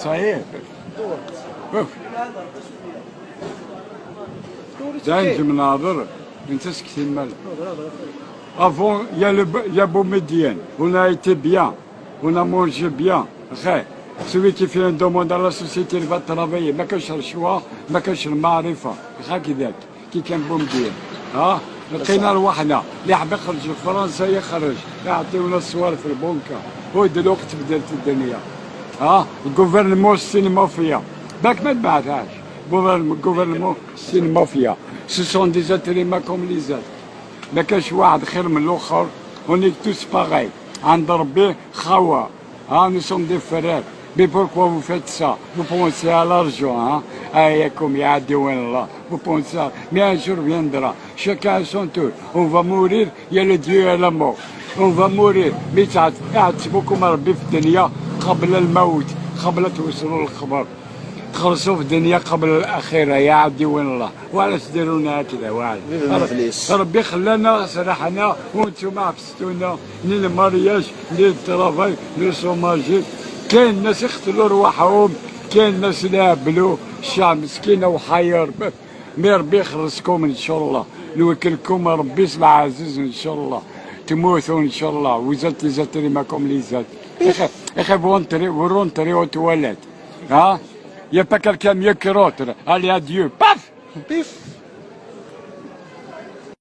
صحيح. دانج مناظر انت سكتي مال. Avant, il y a Boumedienne, on a été bien, on a mangé bien. Celui qui fait une demande à la société, il va travailler. ما كانش الشوا، ما كانش المعرفة. هكذاك كي كان بومدين. لقينا رواحنا، اللي حاب يخرج لفرنسا يخرج، يعطيونا الصوار في البنكة. هو دلوقتي بدات الدنيا. الجوفرنمون سين مافيا. باك ما تبعتهاش. الجوفرنمون سين مافيا. Ce sont des intérimaires comme les autres. ما كانش واحد خير من الاخر. اوني توس باغي عند ربي خوا. nous sommes des frères. Mais pourquoi vous faites ça? Vous pensez à l'argent, comme يعدي وين الله. Vous pensez ça. Mais un jour viendra. Chacun à son tour. On va mourir. Il y a le Dieu et la mort. On va mourir. Mais يعتبكم ربي في الدنيا قبل الموت. قبل توصلوا للخبر. تخلصوا في الدنيا قبل الأخيرة يا عبدي وين الله. وعلاش ديرونا هكذا واعر؟ ربي خلانا سرحنا وانتم عفستونا من المارياج للترافاي للسوماجي. كاين ناس يقتلوا رواحهم، كاين ناس يهبلوا، الشعب مسكينة وحير. مي ربي يخلصكم ان شاء الله، نوكلكم ربي سبع عزيز ان شاء الله، تموتوا ان شاء الله. وزات لي زاتري ماكم لي زات. اخي vous rentrez aux toilettes. Il n'y a pas quelqu'un mieux que l'autre. Allez, adieu. Paf! Pif!